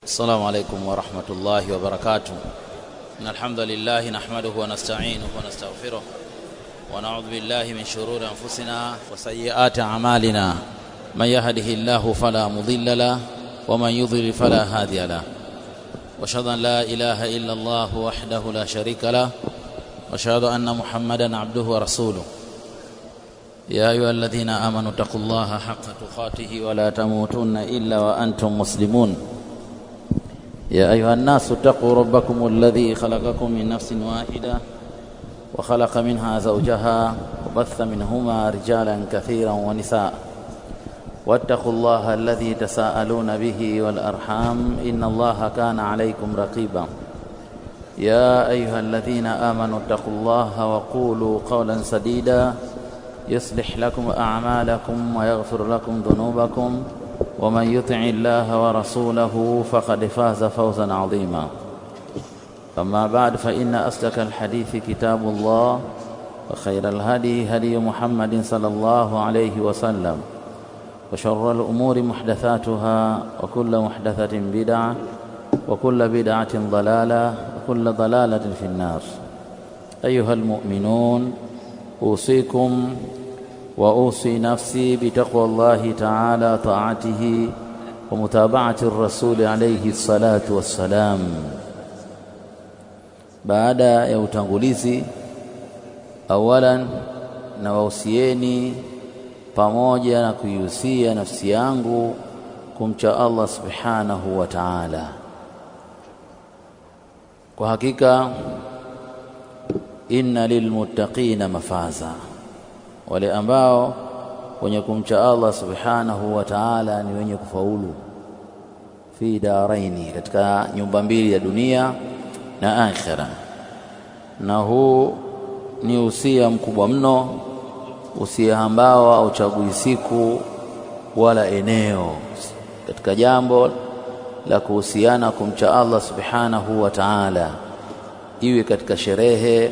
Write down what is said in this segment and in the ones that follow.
السلام عليكم ورحمة الله وبركاته. إن الحمد لله نحمده ونستعينه ونستغفره ونعوذ بالله من شرور أنفسنا وسيئات أعمالنا. من يهده الله فلا مضل له ومن يضلل فلا هادي له. وأشهد أن لا إله إلا الله وحده لا شريك له وأشهد أن محمدا عبده ورسوله. يا أيها الذين آمنوا اتقوا الله حق تقاته ولا تموتن إلا وأنتم مسلمون. يا أيها الناس اتقوا ربكم الذي خلقكم من نفس واحدة وخلق منها زوجها وبث منهما رجالا كثيرا ونساء. واتقوا الله الذي تساءلون به والأرحام إن الله كان عليكم رقيبا. يا أيها الذين آمنوا اتقوا الله وقولوا قولا سديدا يصلح لكم أعمالكم ويغفر لكم ذنوبكم ومن يطع الله ورسوله فقد فاز فوزا عظيما. أما بعد فإن أصدق الحديث كتاب الله وخير الهدي هدي محمد صلى الله عليه وسلم وشر الأمور محدثاتها وكل محدثة بدعة وكل بدعة ضلالة وكل ضلالة في النار. أيها المؤمنون أوصيكم وأوصي نفسي بتقوى الله تعالى طاعته ومتابعة الرسول عليه الصلاة والسلام. Baada ya utangulizi, awalan na wausieni pamoja na kuihusia nafsi yangu kumcha Allah subhanahu wa ta'ala. Kwa hakika inna lilmuttaqina mafaza, wale ambao wenye kumcha Allah subhanahu wa ta'ala ni wenye kufaulu fi daraini, katika nyumba mbili ya dunia na akhira. Na huu ni usia mkubwa mno, usia ambao hauchagui siku wala eneo katika jambo la kuhusiana kumcha Allah subhanahu wa ta'ala, iwe katika sherehe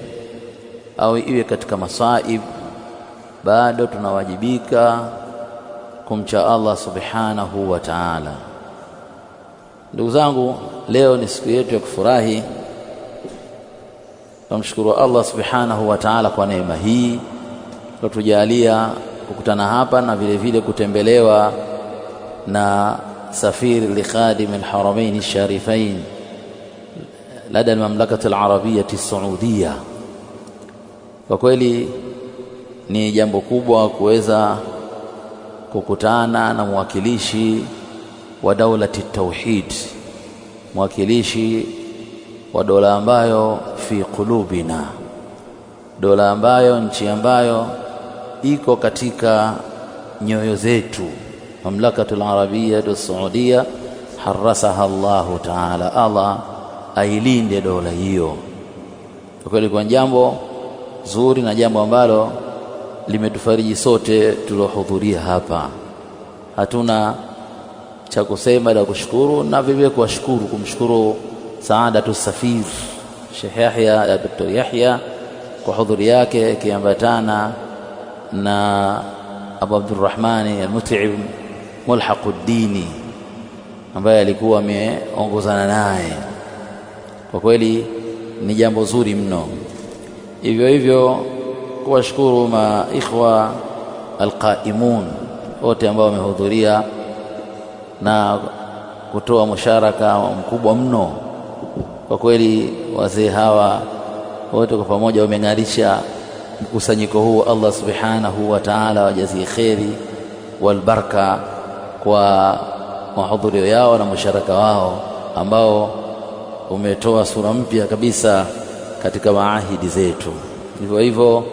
au iwe katika masaib, bado tunawajibika kumcha Allah subhanahu wa ta'ala. Ndugu zangu, leo ni siku yetu ya kufurahi. Tumshukuru Allah subhanahu wa ta'ala kwa neema hii kutujalia kukutana hapa na vile vile kutembelewa na safiri likhadim alharamain alsharifain lada almamlakati alarabiyya alsaudiya. Kwa kweli ni jambo kubwa kuweza kukutana na mwakilishi wa daulati tauhid, mwakilishi wa dola ambayo fi qulubina, dola ambayo, nchi ambayo iko katika nyoyo zetu, mamlakatul arabiyya as-saudiya harasaha Allah ta'ala. Allah ailinde dola hiyo. Kwa kweli kwa jambo zuri na jambo ambalo limetufariji sote tuliohudhuria hapa. Hatuna cha kusema la kushukuru na vile kuwashukuru, kumshukuru Saadatu Safir Sheikh Yahya ya Dr. Yahya kwa hudhuri yake kiambatana na Abu Abdurrahman al-Mut'im Mulhaquddini ambaye alikuwa ameongozana naye. Kwa kweli ni jambo zuri mno. Hivyo hivyo kuwashukuru ikhwa alqaimun wote ambao wamehudhuria na kutoa musharaka mkubwa mno. Kwa kweli wazee hawa wote kwa pamoja wameng'arisha mkusanyiko huu. Allah subhanahu wa ta'ala wajazie kheri wal baraka kwa mahudhurio yao na musharaka wao ambao umetoa sura mpya kabisa katika maahidi zetu. Hivyo hivyo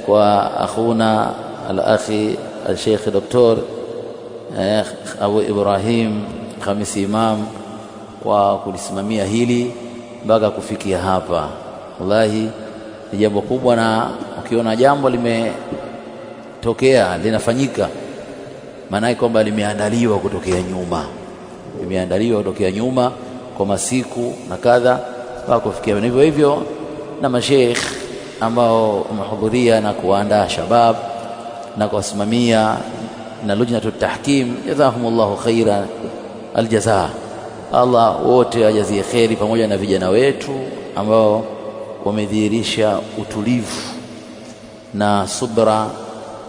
kwa akhuna al-akhi al-Sheikh Dr. Abu Ibrahim Khamisi Imam kwa kulisimamia hili mpaka kufikia hapa. Wallahi ni jambo kubwa, na ukiona jambo limetokea linafanyika, maana kwamba limeandaliwa kutokea nyuma, kwa masiku na kadha mpaka kufikia. Hivyo hivyo na masheikh ambao wamehudhuria na kuandaa shabab na kuwasimamia na lujnatu tahkim, jazakumullahu khairan aljazaa. Allah wote ajazie kheri, pamoja na vijana wetu ambao wamedhihirisha utulivu na subra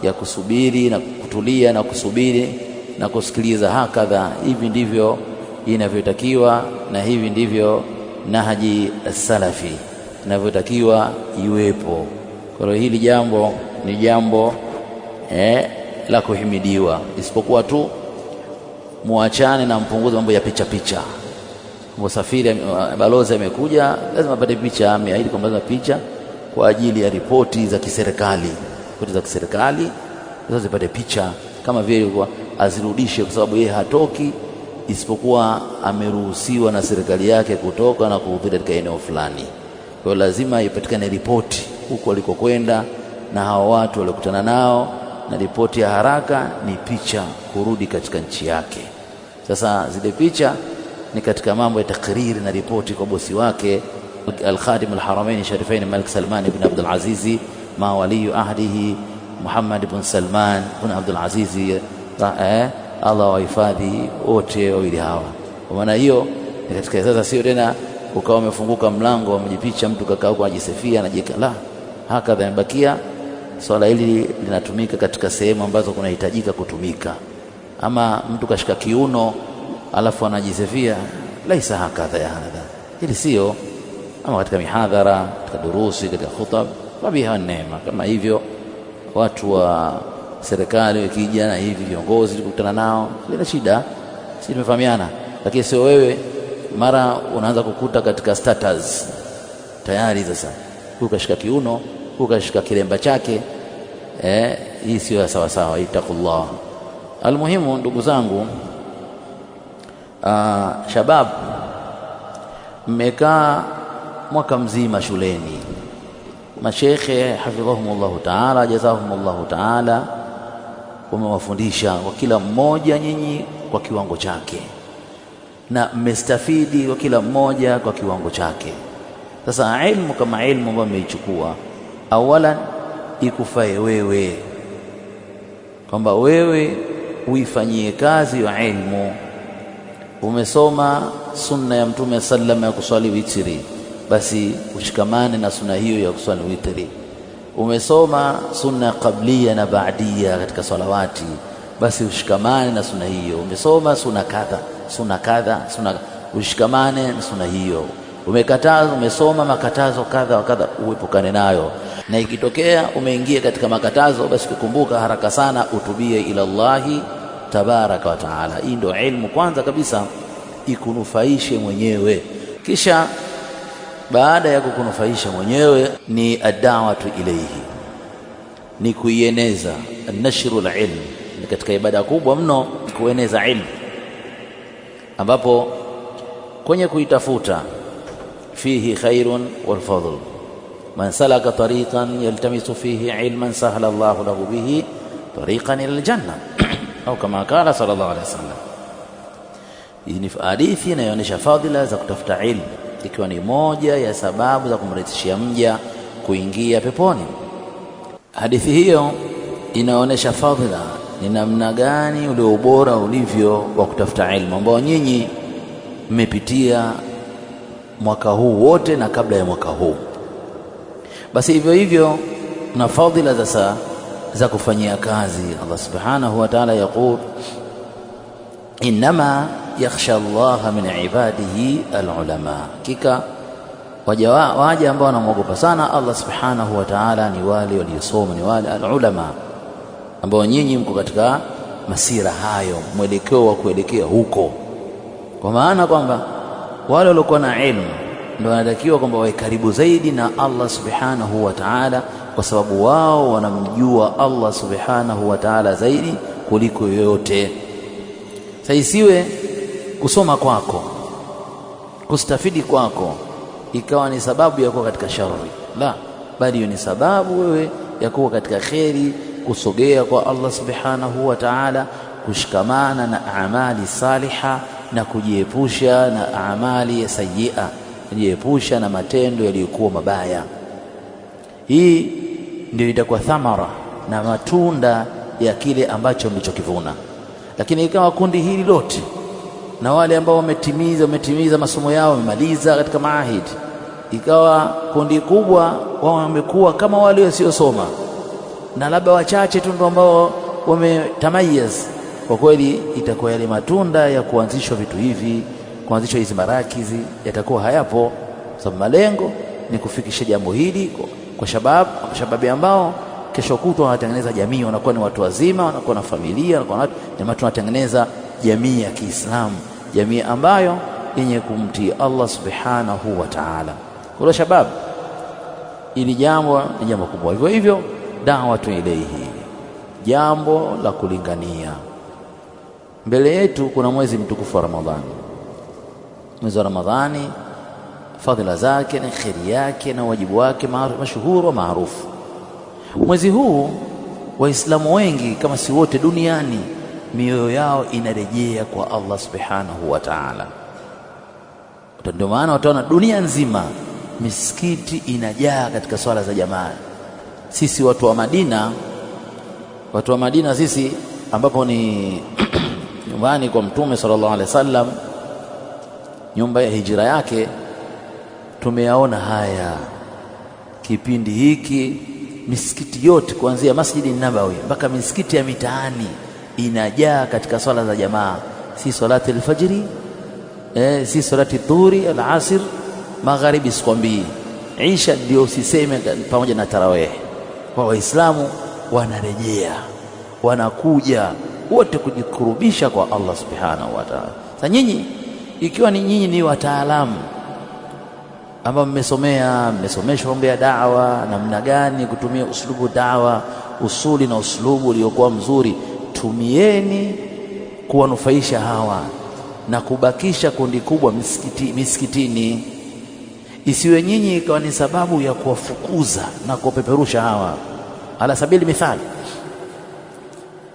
ya kusubiri na kutulia na kusubiri na kusikiliza. Hakadha, hivi ndivyo inavyotakiwa, na hivi ndivyo nahaji salafi inavyotakiwa iwepo. Kwa hiyo hili jambo ni jambo la kuhimidiwa, isipokuwa tu muachane na mpunguzo mambo ya picha picha. Msafiri balozi amekuja, lazima apate picha, ameahidi kwamba lazima picha kwa ajili ya ripoti za kiserikali. Ripoti za kiserikali lazima zipate picha, kama vile kwa azirudishe, kwa sababu yeye hatoki isipokuwa ameruhusiwa na serikali yake kutoka na kuhudhuria katika eneo fulani. Kwa hiyo lazima ipatikane ripoti huko alikokwenda na hao watu waliokutana nao, na ripoti ya haraka ni picha kurudi katika nchi yake. Sasa zile picha ni katika mambo ya takriri na ripoti kwa bosi wake al-Khadim al-Haramain Sharifain Malik Salman ibn Abdul Aziz ma waliyu ahdihi Muhammad ibn Salman ibn Abdul Aziz, Allah wahifadhi wote wawili hawa. Kwa maana hiyo ni katika, sasa sio tena ukawa umefunguka mlango umejipicha mtu kakaa huko ajisifia anajika, la hakadha. Imebakia swala hili linatumika katika sehemu ambazo kunahitajika kutumika. Ama mtu kashika kiuno alafu anajisifia, laisa hakadha ya hadha, hili sio. Ama katika mihadhara, katika durusi, katika khutab, wabiha neema. Kama hivyo watu wa serikali wakija na hivi viongozi tukutana nao, bila shida, sisi tumefahamiana. Lakini sio wewe mara unaanza kukuta katika status tayari sasa ukashika kiuno, ukashika kilemba chake. Hii sio sawa sawa, itakullah. Almuhimu ndugu zangu, shabab, mmekaa mwaka mzima shuleni, mashekhe hafidhahumullahu ta'ala jazahumullahu ta'ala wamewafundisha kwa kila mmoja nyinyi kwa kiwango chake, na mmestafidi kwa kila mmoja kwa kiwango chake. Sasa ilmu kama ilmu ambayo mmeichukua, awalan ikufae wewe, kwamba wewe uifanyie kazi ya ilmu. Umesoma sunna ya Mtume sallam ya kuswali witri, basi ushikamane na sunna hiyo ya kuswali witri. Umesoma sunna qablia na baadia katika salawati, basi ushikamane na sunna hiyo. Umesoma sunna kadha, ushikamane na sunna hiyo. Umesoma makatazo kadha wa kadha, uepukane nayo. Na ikitokea umeingia katika makatazo, basi kukumbuka haraka sana utubie ila Allahi tabaraka wa taala. Hii ndio ilmu kwanza kabisa, ikunufaishe mwenyewe. Kisha baada ya kukunufaisha mwenyewe ni ad-da'watu ilayhi, ni kuieneza. An-nashrul ilm ni katika ibada kubwa mno, kueneza ilmu, ambapo kwenye kuitafuta fihi khairun wal fadl. Man salaka tariqan yaltamisu fihi ilman sahala Allahu lahu bihi tariqan ila al-janna au kama qala sallallahu alayhi wasallam. Hii ni hadithi inayoonyesha fadhila za kutafuta ilmu, ikiwa ni moja ya sababu za kumrahisishia mja kuingia peponi. Hadithi hiyo inaonyesha fadhila ni namna gani ule ubora ulivyo wa kutafuta ilmu, ambao nyinyi mmepitia mwaka huu wote na kabla ya mwaka huu. Basi hivyo hivyo na fadhila za kufanyia kazi. Allah subhanahu wa ta'ala yaqul, innama yakhsha Allah min ibadihi alulama, hakika waja ambao wanamwogopa sana Allah subhanahu wa ta'ala ni wale waliosoma, ni wale alulama, ambao nyinyi mko katika masira hayo, mwelekeo wa kuelekea huko. Kwa maana kwamba wale waliokuwa na ilmu ndio wanatakiwa kwamba wawe karibu zaidi na Allah subhanahu wa ta'ala, kwa sababu wao wanamjua Allah subhanahu wa ta'ala zaidi kuliko yoyote. Sasa isiwe kusoma kwako, kustafidi kwako ikawa ni sababu ya kuwa katika shari, la, bali hiyo ni sababu wewe ya kuwa katika kheri, kusogea kwa Allah subhanahu wa ta'ala, kushikamana na amali saliha na kujiepusha na amali sayyi'a, kujiepusha na matendo yaliyokuwa mabaya. Hii ndio itakuwa thamara na matunda ya kile ambacho mlichokivuna. Lakini ikawa kundi hili lote na wale ambao wametimiza masomo yao, wamemaliza katika maahid, ikawa kundi kubwa wao wamekuwa kama wale wasiosoma na labda wachache tu ndio ambao wametamayaz, kwa kweli itakuwa yale matunda ya kuanzishwa vitu hivi, kuanzishwa hizi marakizi yatakuwa hayapo, sababu malengo ni kufikisha jambo hili kwa shababi ambao kesho kutwa wanatengeneza jamii, wanakuwa ni watu wazima, wanakuwa na familia, wanakuwa na tunatengeneza jamii ya Kiislamu, jamii ambayo yenye kumtii Allah subhanahu wa ta'ala. Kwa shabab, ili jambo ni jambo kubwa. Hivyo hivyo da'watu ilayhi, jambo la kulingania. Mbele yetu kuna mwezi mtukufu wa Ramadhani. Mwezi wa Ramadhani, fadhila zake na kheri yake na wajibu wake mashuhuri wa maarufu. Mwezi huu Waislamu wengi kama si wote duniani, mioyo yao inarejea kwa Allah subhanahu wa ta'ala. Ndio maana utaona dunia nzima misikiti inajaa katika swala za jamaa. Sisi watu wa Madina sisi ambapo ni nyumbani kwa Mtume sallallahu alaihi wasallam, nyumba ya hijra yake, tumeyaona haya kipindi hiki. Misikiti yote kuanzia Masjidi Nabawi mpaka misikiti ya mitaani inajaa katika swala za jamaa, si salati al-fajri, si salati dhuhuri, al-asr, magharibi sikwambii, isha ndio usiseme, pamoja na tarawih. Kwa Waislamu wanarejea, wanakuja wote kujikurubisha kwa Allah subhanahu wa ta'ala. Sasa nyinyi, ikiwa ni nyinyi ni wataalamu ambao mmesomeshwa mambo ya da'wa, namna gani kutumia uslubu da'wa, usuli na uslubu uliokuwa mzuri, tumieni kuwanufaisha hawa na kubakisha kundi kubwa misikitini. Isiwe nyinyi ikawa ni sababu ya kuwafukuza na kuwapeperusha hawa. Ala sabili mithali,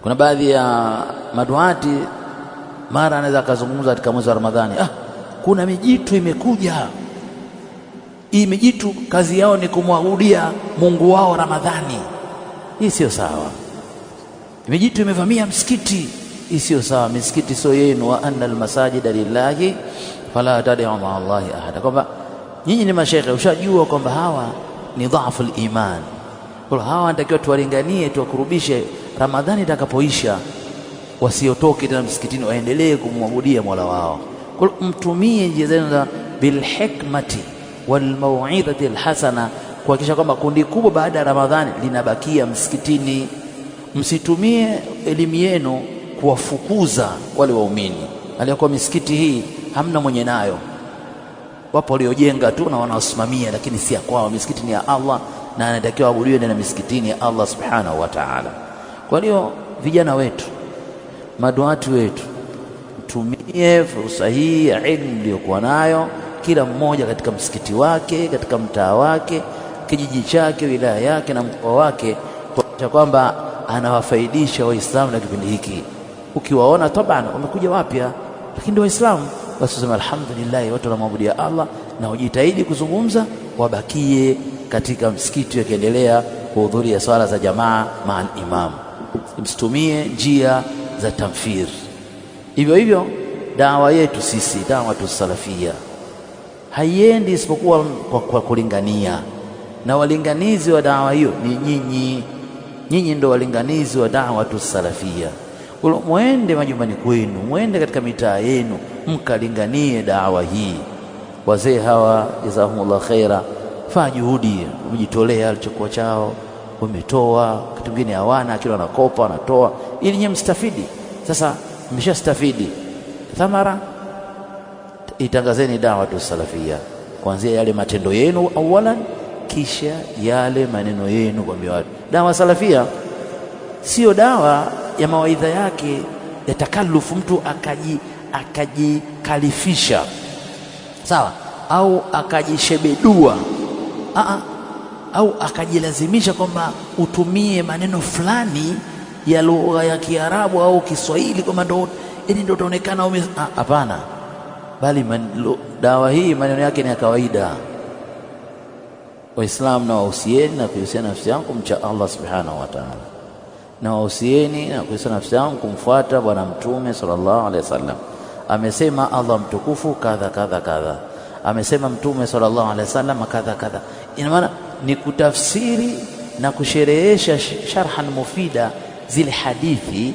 kuna baadhi ya maduati mara anaweza akazungumza katika mwezi wa Ramadhani, kuna mijitu imekuja. Hii mijitu kazi yao ni kumwabudia Mungu wao Ramadhani. Hii sio sawa. Mijitu imevamia msikiti, hii sio sawa. Misikiti sio yenu, wa anna almasajida lillahi fala tad'u ma'a Allahi ahada. Kwamba nyinyi ni mashaikh, ushajua kwamba hawa ni dhaifu al-iman. Kwa hawa wanatakiwa tuwalinganie, tuwakurubishe. Ramadhani itakapoisha wasiotoke tena msikitini, waendelee kumwabudia Mola wao. Kwa mtumie njia zenu za bil hikmati wal mau'izati al-hasana kuhakikisha kwamba kundi kubwa baada ya Ramadhani linabakia msikitini. Msitumie elimu yenu kuwafukuza wale waumini. Aliyokuwa misikiti hii hamna mwenye nayo, wapo waliojenga tu na wanaosimamia, lakini si ya kwao. Misikiti ni ya Allah na anatakiwa abudiwe na misikitini ya Allah subhanahu wa ta'ala. Kwa hiyo vijana wetu, maduati wetu, tumie fursa hii ya elimu iliyokuwa nayo, kila mmoja katika msikiti wake, katika mtaa wake, kijiji chake, wilaya yake na mkoa wake, kwa kwamba anawafaidisha Waislamu na kipindi hiki. Ukiwaona tabana wamekuja wapya, lakini ndio Waislamu, basi sema alhamdulillah, watu wanamwabudia Allah, na ujitahidi kuzungumza, wabakie katika msikiti wakiendelea kuhudhuria swala za jamaa ma'al imam. Msitumie njia za tamfir. Hivyo hivyo dawa yetu sisi, da'watu salafia, haiendi isipokuwa kwa kulingania, na walinganizi wa dawa hiyo ni nyinyi. Nyinyi ndio walinganizi wa da'watu salafia. Muende majumbani kwenu, muende katika mitaa yenu, mkalinganie dawa hii. Wazee hawa jazahumullah khaira, fanya juhudi, mjitolea alichokuwa chao, wametoa. Kitu kingine hawana, kila wanakopa wanatoa ili nyinyi mstafidi. Sasa mmeshastafidi, thamara, itangazeni da'watu salafia kuanzia yale matendo yenu awalan, kisha yale maneno yenu kwa watu. Dawa salafia sio dawa ya mawaidha yake ya takalufu, mtu akajikalifisha, sawa, au akajishebedua, au akajilazimisha kwamba utumie maneno fulani ya lugha ya Kiarabu au Kiswahili kwamba ndio utaonekana. Hapana, bali dawa hii maneno yake ni ya kawaida. Waislamu, na wahusieni na kuhusiana nafsi yangu kumcha Allah subhanahu wa ta'ala, na wahusieni na kuhusiana nafsi yangu kumfuata Bwana Mtume sallallahu alaihi wasallam. amesema Allah mtukufu kadha kadha kadha, amesema Mtume sallallahu alaihi wasallam kadha kadha. Ina maana ni kutafsiri na kusherehesha sharhan mufida zile hadithi,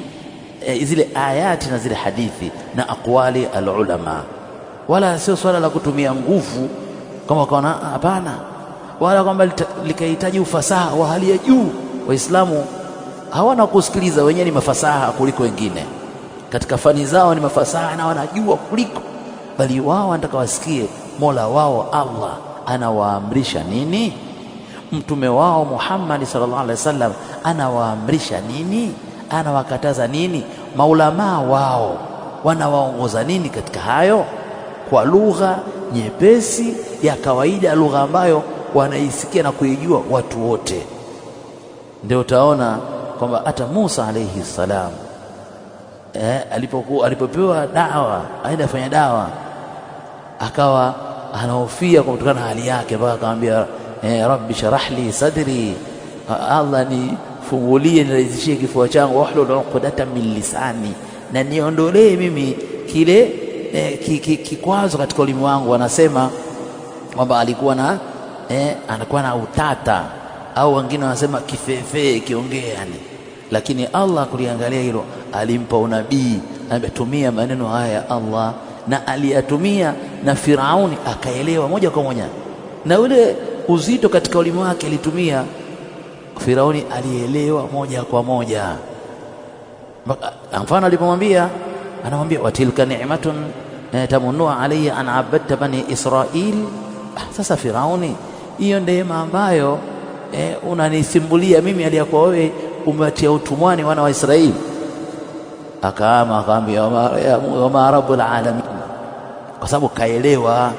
zile ayati na zile hadithi na aqwali alulama, wala sio swala la kutumia nguvu kama kaona, hapana, wala kwamba likahitaji ufasaha wa hali ya juu. Waislamu hawana kusikiliza, wenyewe ni mafasaha kuliko wengine katika fani zao, ni mafasaha na wanajua kuliko, bali wao wanataka wasikie Mola wao Allah anawaamrisha nini, mtume wao Muhammad sallallahu alaihi wasallam anawaamrisha nini, anawakataza nini, maulamaa wao wanawaongoza nini katika hayo, kwa lugha nyepesi ya kawaida, lugha ambayo wanaisikia na kuijua watu wote. Ndio utaona kwamba hata Musa alayhi salam alipopewa dawa aende afanye dawa, akawa anahofia kutokana na hali yake, mpaka akamwambia rabbi shrah li sadri, Allah nifungulie nirahisishie kifua changu, wahlul uqdatan min lisani, na niondolee mimi kile kikwazo katika ulimi wangu. Anasema kwamba alikuwa na anakuwa na utata, au wengine wanasema kifefe kiongea yani, lakini Allah kuliangalia hilo, alimpa unabii, ametumia maneno haya ya Allah, na aliyatumia na Firauni akaelewa moja kwa moja, na ule uzito katika ulimi wake alitumia, Firauni alielewa moja kwa moja. Mfano alipomwambia, anamwambia watilka ni'matun tamunua alayya an abadta bani Israil. Sasa Firauni, hiyo neema ambayo unanisimbulia mimi aliyakuwa wewe umewatia utumwani wana wa Israeli. Akaambia wama rabbul alamin, kwa sababu kaelewa.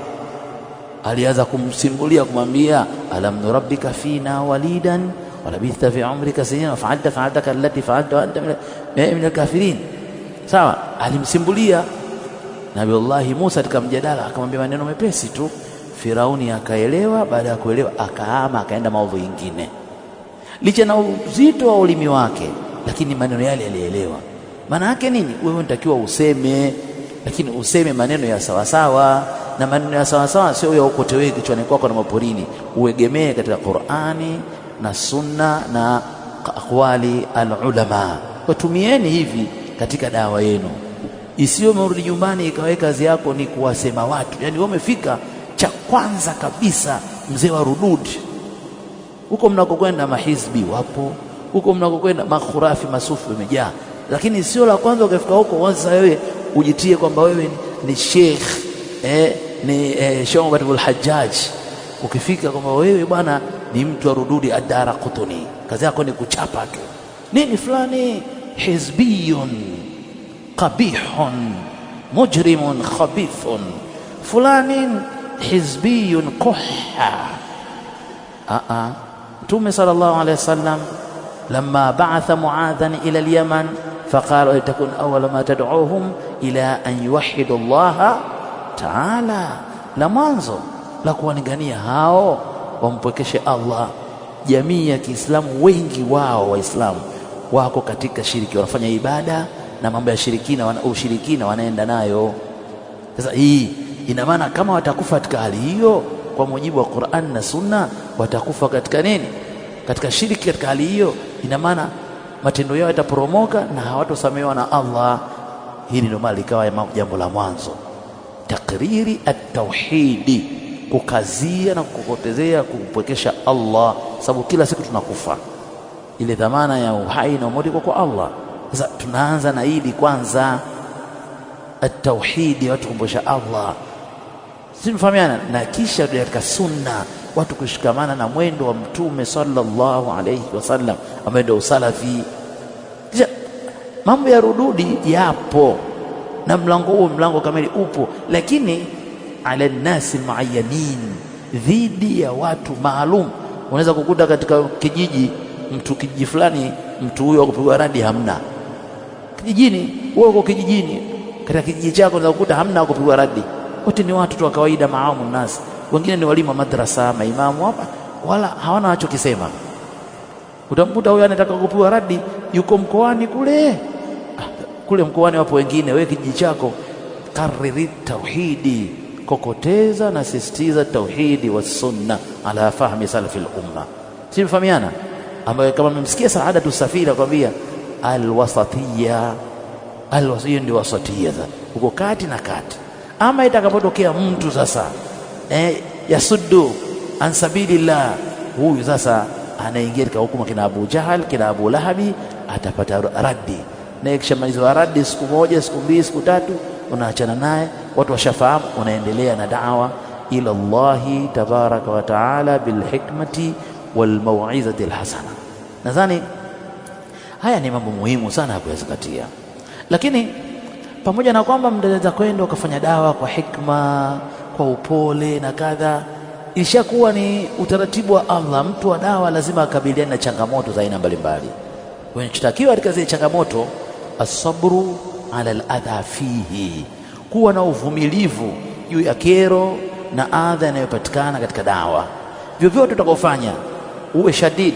Alianza kumsimbulia kumwambia alam nurabbika fina walidan walabitha fi umrika sinina fa'altaka allati fa'alta wa anta min alkafirin. Sawa, alimsimbulia Nabiullahi Musa katika mjadala, akamwambia maneno mepesi tu. Firauni akaelewa. Baada ya kuelewa akahama, akaenda maovu mengine, licha na uzito wa ulimi wake, lakini maneno yale alielewa. Maana yake nini? Wewe unatakiwa useme, lakini useme maneno ya sawasawa, na maneno ya sawasawa sio ya ukotewe kichwani kwako na maporini. Uegemee katika Qur'ani na Sunna na aqwali alulama. Watumieni hivi katika dawa yenu, isiyo mrudi nyumbani ikawa kazi yako ni kuwasema watu. Yani wewe umefika cha kwanza kabisa, mzee wa rududi. Huko mnakokwenda mahizbi wapo, huko mnakokwenda makhurafi masufi wamejaa, lakini sio la kwanza ukifika huko wanza wewe ujitie kwamba wewe ni sheikh ni Sheikh Abdul Hajjaj. Ukifika kwamba wewe bwana ni mtu wa rududi ad-Daraqutni, kazi yako ni kuchapa tu nini fulani hizbiyun qabihun mujrimun khabithun fulani hizbiyun kuhha. Mtume sallallahu alayhi wasallam lamma ba'atha Muadhan ila al-Yaman faqala takun awwala ma tad'uuhum ila an yuwahhidu Allah ta'ala, la mwanzo la kuwaningania hao wampwekeshe Allah. Jamii ya Kiislamu wengi wao Waislamu wako katika shiriki, wanafanya ibada na mambo ya shirikina, ushirikina wanaenda nayo. Sasa hii ina maana kama watakufa katika hali hiyo, kwa mujibu wa Qur'an na Sunna, watakufa katika nini? Katika shiriki. Katika hali hiyo ina maana matendo yao yataporomoka na hawatosamehewa na Allah. Hili ndio mali ikawa jambo la mwanzo, takriri at-tauhidi, kukazia na kukotezea kumpwekesha Allah, sababu kila siku tunakufa. Ile dhamana ya uhai na umauti kwa Allah. Sasa tunaanza na hili kwanza, at-tauhidi, watu kumpwekesha Allah, simfahamiana, na kisha katika sunna watu kushikamana na mwendo wa Mtume sallallahu alayhi wasallam ambaye ndio usalafi. Kisha mambo ya rududi yapo, na mlango huo mlango kamili upo, lakini ala nasi muayyanin, dhidi ya watu maalum. Unaweza kukuta katika kijiji, mtu kijiji fulani, mtu huyo akupigwa radi hamna. Kijijini, wewe uko kijijini, katika kijiji chako unaweza kukuta hamna kupigwa radi. Wote ni watu tu wa kawaida, maamu nasi. Wengine ni walimu wa madrasa, maimamu hapa, wala hawana wanachokisema. Utamkuta huyo anataka kupigwa radi yuko mkoani kule. Kule mkoani wapo wengine, wewe kijiji chako kariri tauhidi, kokoteza na sisitiza tauhidi wa sunna ala fahmi salafi al-umma. Si mfahamiana, ambayo kama mmemsikia Saadatu Safiri akwambia alwasatiyya, alwasatiyya ndio wasatiyya, uko kati na kati. Ama itakapotokea mtu sasa yasuddu an sabilillah, huyu sasa anaingia katika hukumu kina Abu Jahal, kina Abu Lahabi, atapata raddi. Na ikishamalizwa raddi siku moja, siku mbili, siku tatu, unaachana naye, watu washafahamu, unaendelea na da'wa ila Allahi tabaraka wa taala bil hikmati wal mau'izati al hasana. Nadhani haya ni mambo muhimu sana ya kuyazingatia. Lakini pamoja na kwamba mtaweza kwenda ukafanya dawa kwa hikma, kwa upole na kadha, ilishakuwa ni utaratibu wa Allah, mtu wa dawa lazima akabiliane na changamoto za aina mbalimbali. Kinachotakiwa katika zile changamoto, asabru ala al-adha fihi, kuwa na uvumilivu juu ya kero na adha inayopatikana katika dawa. Vyovyote utakofanya, uwe shadid,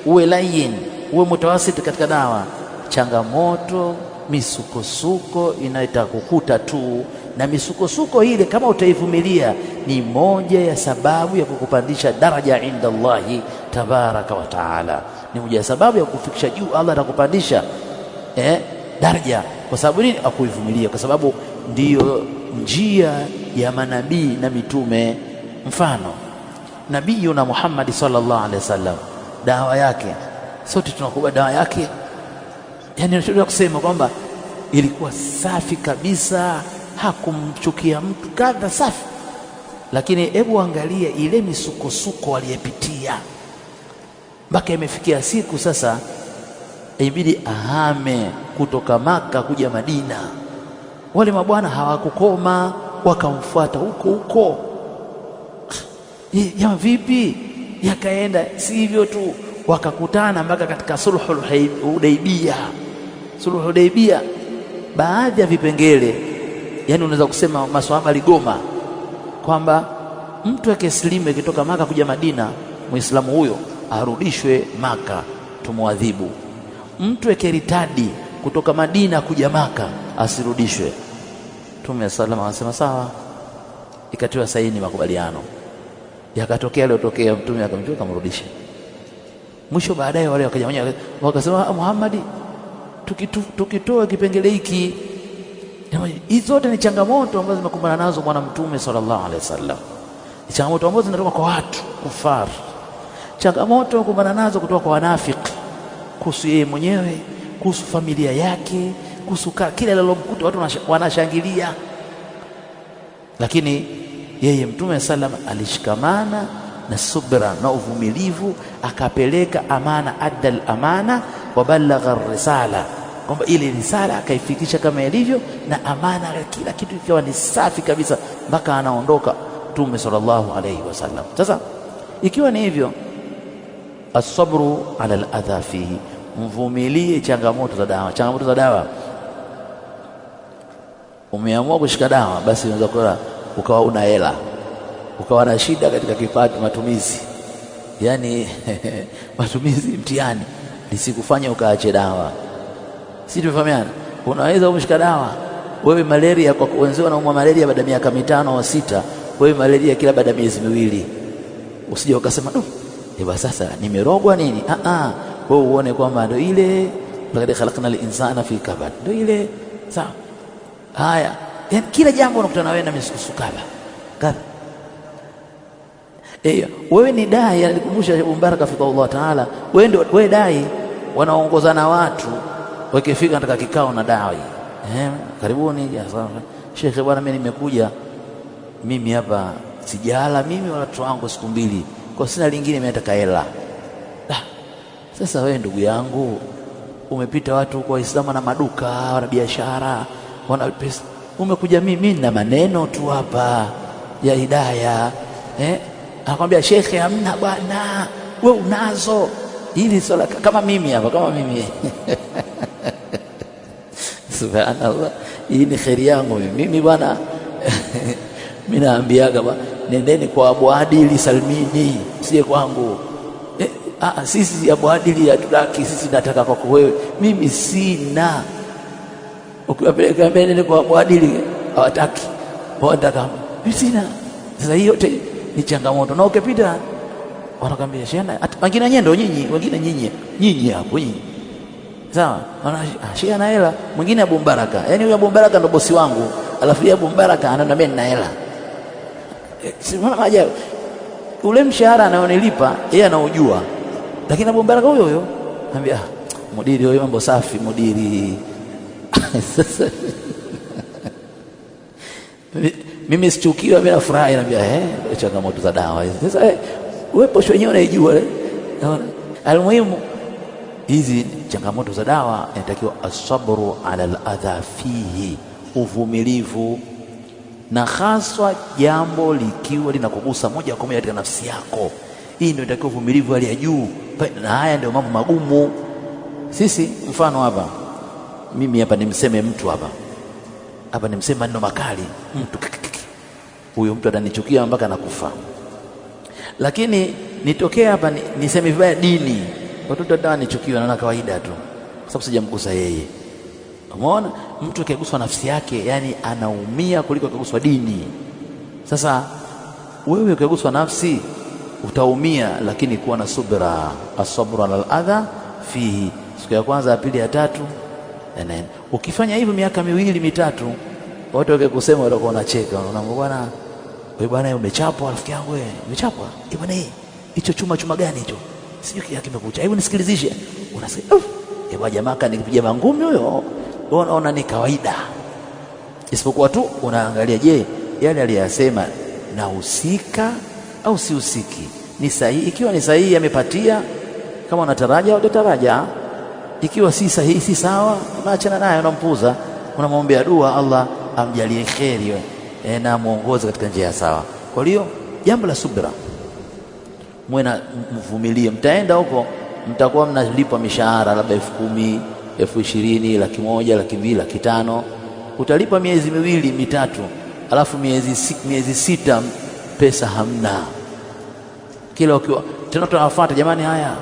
uwe layin, uwe mutawasit katika dawa, changamoto, misukosuko inaitakukuta tu, na misukosuko ile kama utaivumilia ni moja ya sababu ya kukupandisha daraja inda Allahi tabaraka wa taala, ni moja ya sababu ya kufikisha juu. Allah atakupandisha daraja. Kwa sababu nini? Akuivumilia, kwa sababu ndiyo njia ya manabii na mitume. Mfano nabiyuna Muhammad sallallahu alaihi wasallam, dawa yake sote tunakubali dawa yake, yani tunataka kusema kwamba ilikuwa safi kabisa, hakumchukia mtu kadha, safi. Lakini hebu angalia ile misukosuko aliyepitia mpaka imefikia siku sasa ibidi ahame kutoka Maka kuja Madina. Wale mabwana hawakukoma, wakamfuata huko huko. Jamaa vipi? Yakaenda si hivyo tu, wakakutana mpaka katika sulhul Hudaybiyah. Sulhul Hudaybiyah, baadhi ya vipengele, yani unaweza kusema maswahaba ligoma kwamba mtu akislimu akitoka Maka kuja Madina, Muislamu huyo arudishwe Maka tumwadhibu. Mtu akiritadi kutoka Madina kuja Maka asirudishwe. Mtume sallallahu alayhi wasallam sawa, ikatiwa saini makubaliano. Yakatokea aliyotokea, Mtume akamchukua akamrudisha. Mwisho baadaye wale wakaja wenyewe wakasema, Muhammad, tukitoa kipengele hiki, hizo zote ni changamoto ambazo zimekumbana nazo bwana Mtume sallallahu alaihi wasallam. Ni changamoto ambazo zinatoka kwa watu kufar, changamoto kumbana nazo kutoka kwa wanafiki, kuhusu yeye mwenyewe, kuhusu familia yake, kuhusu kila alilomkuta watu wanashangilia. Lakini yeye Mtume sallam alishikamana na subra na uvumilivu, akapeleka amana, addal amana wa balagha risala, kwamba ile risala akaifikisha kama ilivyo, na amana kila kitu kikiwa ni safi kabisa, mpaka anaondoka Mtume sallallahu alayhi wasallam. Sasa ikiwa ni hivyo, asabru ala al-adha fihi, mvumilie changamoto za dawa. Changamoto za dawa, umeamua kushika dawa, basi unaweza kuwa ukawa una hela, ukawa na shida katika kipato, matumizi, yani matumizi mtihani, lisikufanya ukaache dawa. Si tumefahamiana? Unaweza umeshika dawa, wewe malaria, kwa wenzao wanaumwa malaria baada ya miaka 5 au 6, wewe malaria kila baada ya miezi 2. Usije ukasema sasa nimerogwa nini? Wewe uone kwamba ndio ile laqad khalaqna al-insana fi kabad, ndio ile. Sawa. Haya, yani kila jambo unakutana wewe na misukusukala kadha. Wewe ni dai, alikumbusha Abu Baraka fi Allah Taala, wewe dai, wanaongozana watu wakifika katika kikao na dai, karibuni Sheikh, bwana mimi nimekuja, mimi hapa sijala mimi wala watu wangu siku 2, kwa sina lingine, mimi nataka hela. Sasa wewe ndugu yangu, umepita watu kwa Waislamu na maduka, wana biashara, wana pesa, umekuja mimi na maneno tu hapa ya hidayah, anakuambia Sheikh, hamna bwana, wewe unazo hili swala kama mimi hapa, kama mimi subhanallah, hii ni khairi yangu mimi bwana. Mimi naambiaga bwana, nendeni kwa Abu Adili Salmini, sie kwangu. Sisi Abu Adili hatutaki, sisi nataka kwako wewe, mimi sina. Ukiwapeleka mbele kwa Abu Adili hawataki. Wanataka sina. Sasa hiyo yote ni changamoto. Na ukipita wanakuambia shana, wengine nyenye ndio nyinyi, wengine nyinyi hapo nyinyi. Sawa? Shia na hela, mwingine Abu Mbaraka. Yaani huyo Abu Mbaraka ndo bosi wangu, alafu yeye Abu Mbaraka ananiambia nina hela. Simama maajabu. Ule mshahara anaonilipa yeye anaujua. Lakini Abu Mbaraka huyo anambia mudiri huyo mambo safi mudiri. Sasa mimi sichukiwa, mimi nafurahi, naambia changamoto za dawa hizi. Sasa wewe posho wenyewe unaijua. Almuhimu hizi changamoto za dawa inatakiwa asabru ala aladha fihi, uvumilivu, na haswa jambo likiwa linakugusa moja kwa moja katika nafsi yako. Hii ndio inatakiwa uvumilivu hali ya juu, na haya ndio mambo magumu. Sisi mfano hapa, mimi hapa nimseme mtu hapa nimseme maneno makali mtu, huyo mtu atanichukia mpaka nakufa. Lakini nitokea hapa niseme vibaya dini, watoto dawa nichukiwa, naona kawaida tu kwa sababu sijamgusa yeye. Umeona, mtu akiguswa nafsi yake yani anaumia kuliko akiguswa dini. Sasa wewe ukiguswa nafsi utaumia, lakini kuwa na subra, asabru ala aladha fihi. Siku ya kwanza, ya pili, ya tatu, ukifanya hivyo miaka 2 mitatu, watu wakikusema watakuwa wanacheka, wanaambia bwana wewe bwana umechapwa, rafiki yangu wewe umechapwa. Bwana hicho chuma gani hicho? Sijui kimekucha. Hebu nisikilizishe. Unasikia bwana jamaa kanipiga mangumi huyo. Unaona ni kawaida. Isipokuwa tu unaangalia, je, yale aliyasema nahusika au sihusiki? Ni sahihi? Ikiwa ni sahihi amepatia, kama unataraja utataraja. Ikiwa si sahihi, si sawa, unaachana naye, unampuza, unamwombea dua Allah amjalie kheri na muongoze katika njia sawa. Kwa hiyo jambo la subira, mwena mvumilie. Mtaenda huko mtakuwa mnalipwa mishahara labda 10,000, 20,000, 100,000, 200,000, 500,000. Utalipa miezi 2 mitatu, alafu miezi 6 pesa hamna. Kila ukiwa tena tunawafuata, jamani, haya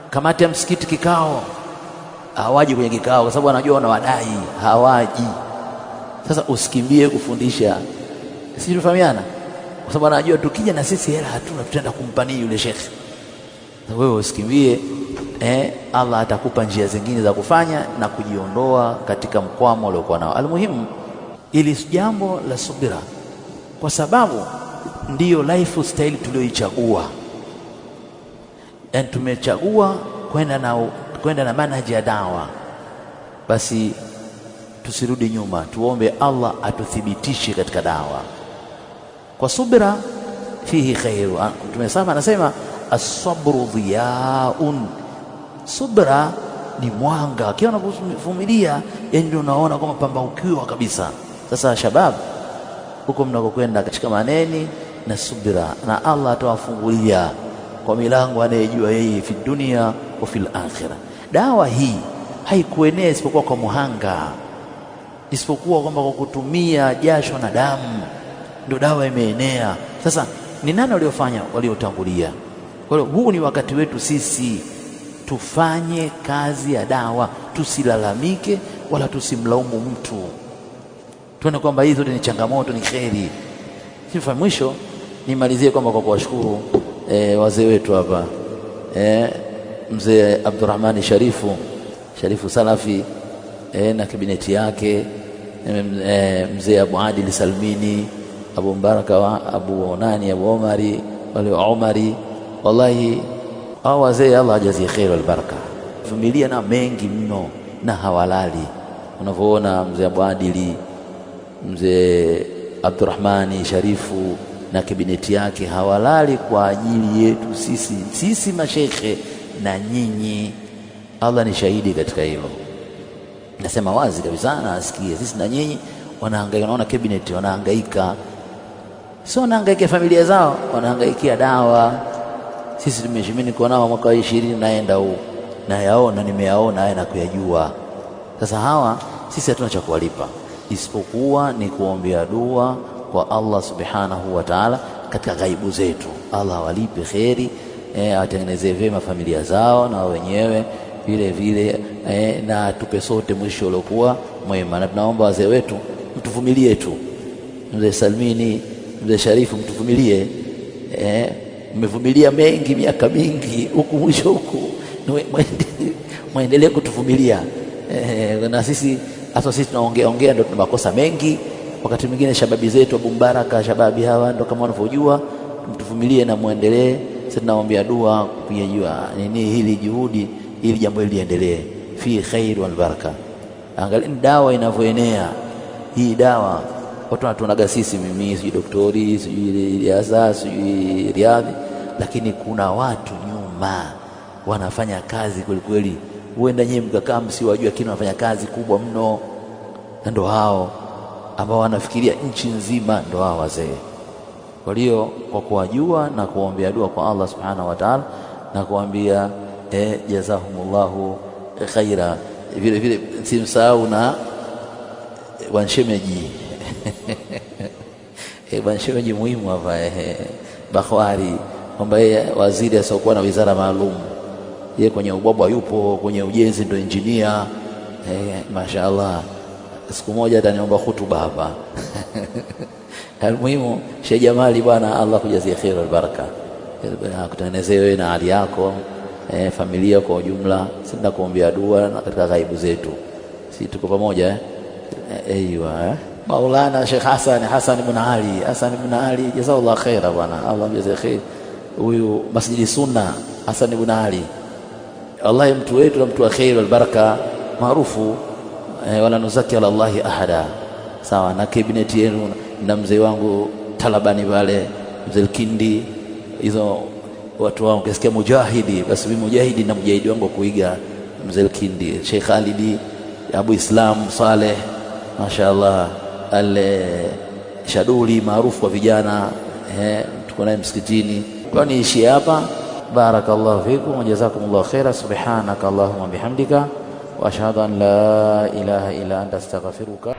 kamati ya msikiti kikao, hawaji kwenye kikao kwa sababu wanajua wanawadai, hawaji. Sasa usikimbie kufundisha, sisi tufahamiana, kwa sababu anajua tukija na sisi hela hatuna, tutaenda kumpa nini yule shekhi. Wewe usikimbie, Allah atakupa njia zingine za kufanya na kujiondoa katika mkwamo uliokuwa nao. Almuhimu ili jambo la subira, kwa sababu ndiyo lifestyle tulioichagua. Tumechagua kwenda na manhaji ya dawa, basi tusirudi nyuma, tuombe Allah atuthibitishe katika dawa. Kwa subira fihi khairu. Tumesema, anasema as-sabru dhiyaun, subra ni mwanga. Akiwa unavumilia, yani ndio unaona kama pambaukiwa kabisa. Sasa shabab, huko mnakokwenda katika maneni na subira, na Allah atawafungulia kwa milango anayejua yeye, fi dunia wa fil akhirah. Dawa hii haikuenea isipokuwa kwa muhanga, isipokuwa kwamba kwa kutumia jasho na damu ndio dawa imeenea. Sasa ni nani waliofanya? Waliotangulia. Kwa hiyo huu ni wakati wetu sisi tufanye kazi ya dawa, tusilalamike wala tusimlaumu mtu, tuone kwamba hizo ni changamoto, ni kheri. Sifa mwisho nimalizie kwamba kwa kuwashukuru wazee wetu hapa, mzee Abdurrahmani Sharifu Salafi na kabineti yake, mzee Abu Adil Salmini, Abu Mbaraka, Abu Omari, wale Omari. Wallahi hao wazee Allah ajazie kheri wal baraka, vumilia na mengi mno na hawalali. Unavyoona mzee Abu Adili, mzee Abdurrahmani Sharifu na kabineti yake hawalali kwa ajili yetu sisi mashekhe na nyinyi. Allah ni shahidi katika hilo, nasema wazi kabisa na asikie. Sisi na nyinyi wanahangaika, naona kabineti wanahangaika, sio wanahangaika familia zao, wanahangaikia dawa. Sisi tumeshimini kwa nao mwaka wa 20 naenda huu na yaona, nimeyaona haya na kuyajua. Sasa hawa sisi hatuna cha kuwalipa isipokuwa ni kuombea dua kwa Allah subhanahu wa ta'ala katika ghaibu zetu. Allah awalipe kheri, awatengenezee vyema familia zao na wenyewe vile vile, na tupe sote mwisho uliokuwa mwema. Na tunaomba wazee wetu mtuvumilie tu. Mzee Salmini, Mzee Sharifu, mtuvumilie. Mmevumilia mengi, miaka mingi, huku mwisho huku muendelee kutuvumilia. Na sisi hasa sisi tunaongea ndio tuna makosa mengi. Wakati mwingine shababi zetu Abu Mbaraka, shababi hawa ndio kama wanavyojua, mtuvumilie na muendelee. Sisi tunaombea dua kujua nini hili juhudi, ili jambo hili liendelee fi khair wal baraka. Angalia dawa inavyoenea. Hii dawa watu wanatunaga sisi, mimi sijui doktori, sijui Riaza, sijui Riadhi, lakini kuna watu nyuma wanafanya kazi kweli kweli. Huenda nyewe mkakaa msiwajua, lakini wanafanya kazi kubwa mno. Ndio hao ambao wanafikiria nchi nzima, ndio hao wazee. Kwa hiyo kwa kuwajua na kuombea dua kwa Allah subhanahu wa ta'ala na kuambia jazahumullahu khaira. Vile vile simsahau na wanshemeji wanshemeji muhimu hapa Bakhwari, kwamba waziri asiokuwa na wizara maalum. Yeye kwenye ubwabwa yupo, kwenye ujenzi ndo engineer. Mashaallah, siku moja ataniomba hutuba hapa. Almuhimu Sheikh Jamali bwana, Allah kujazie khair wal baraka, akutengenezee wewe na hali yako, familia kwa ujumla. Sina kuombea dua na katika ghaibu zetu, si tuko pamoja Aiwa. Maulana Sheikh Hassan ibn Ali jazakallahu khaira bwana, Allah mjazie khair. Huyu Masjidi Sunna Hassan ibn Ali, Allah mtu wetu na mtu wa khair wal baraka maarufu, wala nuzaki ala Allah ahada. Sawa na cabinet yenu na mzee wangu Talabani pale, mzee Kindi, hizo watu wangu kisikia mujahidi, basi mimi mujahidi na mujahidi wangu kuiga mzee Kindi. Sheikh Khalidi Abu Islam Saleh, mashaallah, Shaduli maarufu kwa vijana, tuko naye msikitini. Kwa niishi hapa. Barakallahu fikum wa jazakumullahu khaira. Subhanaka Allahumma bihamdika wa ashhadu an la ilaha illa anta astaghfiruka.